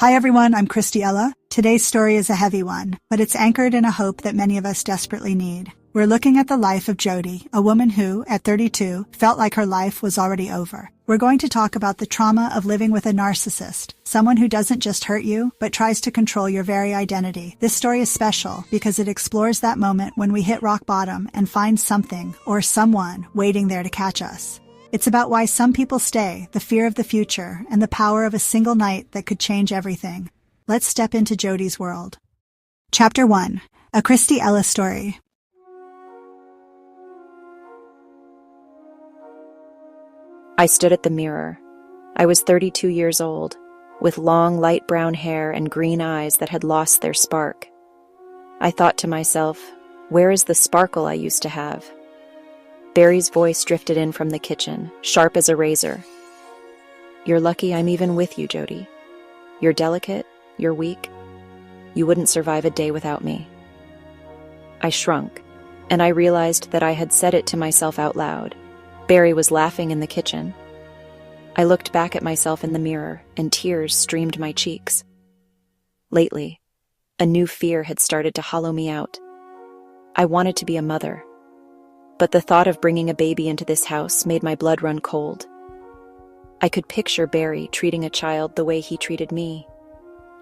Hi everyone, I'm Kristy. Today's story is a heavy one, but it's anchored in a hope that many of us desperately need. We're looking at the life of Jody, a woman who, at 32, felt like her life was already over. We're going to talk about the trauma of living with a narcissist, someone who doesn't just hurt you, but tries to control your very identity. This story is special because it explores that moment when we hit rock bottom and find something or someone waiting there to catch us. It's about why some people stay, the fear of the future, and the power of a single night that could change everything. Let's step into Jody's world. Chapter 1. A Kristy story. I stood at the mirror. I was 32 years old, with long light brown hair and green eyes that had lost their spark. I thought to myself, where is the sparkle I used to have? Barry's voice drifted in from the kitchen, sharp as a razor. You're lucky I'm even with you, Jody. You're delicate, you're weak. You wouldn't survive a day without me. I shrunk, and I realized that I had said it to myself out loud. Barry was laughing in the kitchen. I looked back at myself in the mirror, and tears streamed my cheeks. Lately, a new fear had started to hollow me out. I wanted to be a mother, but the thought of bringing a baby into this house made my blood run cold. I could picture Barry treating a child the way he treated me,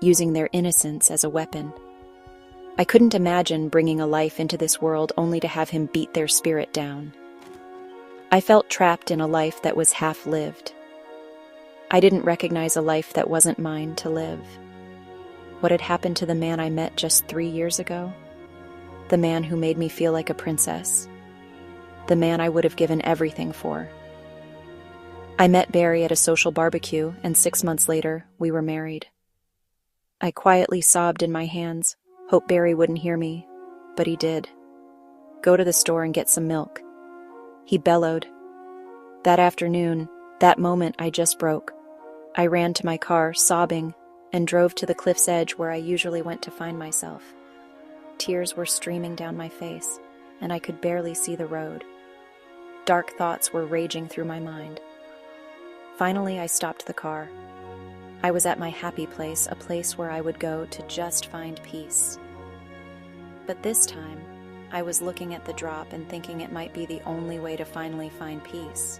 using their innocence as a weapon. I couldn't imagine bringing a life into this world only to have him beat their spirit down. I felt trapped in a life that was half-lived. I didn't recognize a life that wasn't mine to live. What had happened to the man I met just 3 years ago? The man who made me feel like a princess. The man I would have given everything for. I met Barry at a social barbecue, and 6 months later, we were married. I quietly sobbed in my hands, hoped Barry wouldn't hear me, but he did. Go to the store and get some milk. He bellowed. That afternoon, that moment, I just broke. I ran to my car, sobbing, and drove to the cliff's edge where I usually went to find myself. Tears were streaming down my face, and I could barely see the road. Dark thoughts were raging through my mind. Finally, I stopped the car. I was at my happy place, a place where I would go to just find peace. But this time, I was looking at the drop and thinking it might be the only way to finally find peace.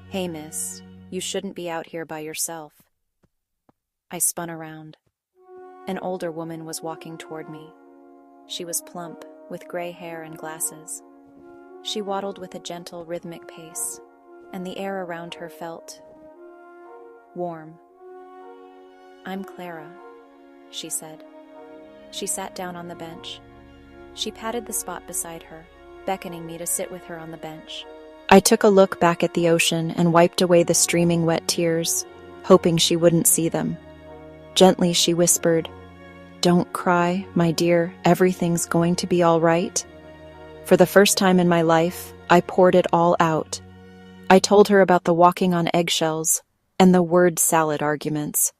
Hey, miss, you shouldn't be out here by yourself. I spun around. An older woman was walking toward me. She was plump, with gray hair and glasses. She waddled with a gentle, rhythmic pace, and the air around her felt warm. I'm Clara, she said. She sat down on the bench. She patted the spot beside her, beckoning me to sit with her on the bench. I took a look back at the ocean and wiped away the streaming wet tears, hoping she wouldn't see them. Gently, she whispered, "Don't cry, my dear, everything's going to be all right." For the first time in my life, I poured it all out. I told her about the walking on eggshells and the word salad arguments.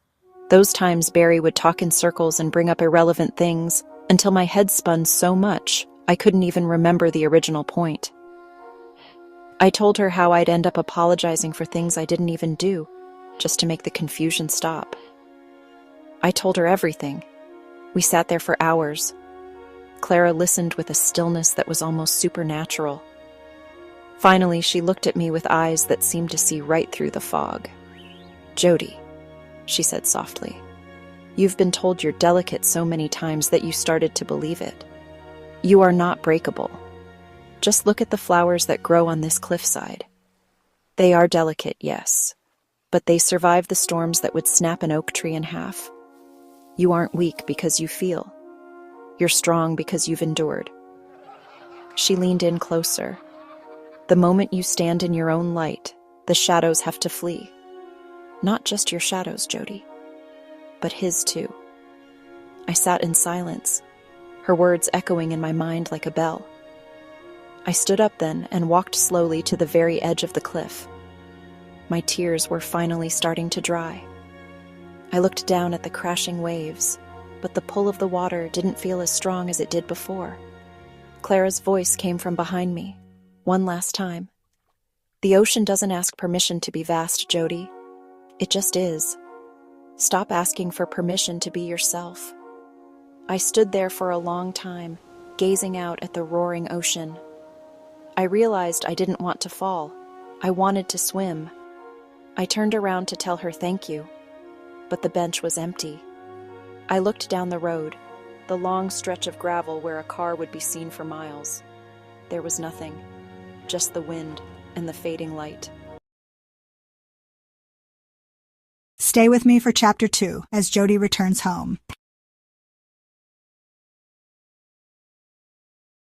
Those times Barry would talk in circles and bring up irrelevant things, until my head spun so much I couldn't even remember the original point. I told her how I'd end up apologizing for things I didn't even do, just to make the confusion stop. I told her everything. We sat there for hours. Clara listened with a stillness that was almost supernatural. Finally, she looked at me with eyes that seemed to see right through the fog. "Jody," she said softly. "You've been told you're delicate so many times that you started to believe it. You are not breakable. Just look at the flowers that grow on this cliffside. They are delicate, yes, but they survive the storms that would snap an oak tree in half. You aren't weak because you feel. You're strong because you've endured." She leaned in closer. "The moment you stand in your own light, the shadows have to flee. Not just your shadows, Jody, but his too." I sat in silence, her words echoing in my mind like a bell. I stood up then and walked slowly to the very edge of the cliff. My tears were finally starting to dry. I looked down at the crashing waves, but the pull of the water didn't feel as strong as it did before. Clara's voice came from behind me, one last time. "The ocean doesn't ask permission to be vast, Jody. It just is. Stop asking for permission to be yourself. I stood there for a long time, gazing out at the roaring ocean. I realized I didn't want to fall. I wanted to swim. I turned around to tell her thank you, but the bench was empty. I looked down the road, the long stretch of gravel where a car would be seen for miles. There was nothing, just the wind and the fading light. Stay with me for Chapter 2 as Jody returns home.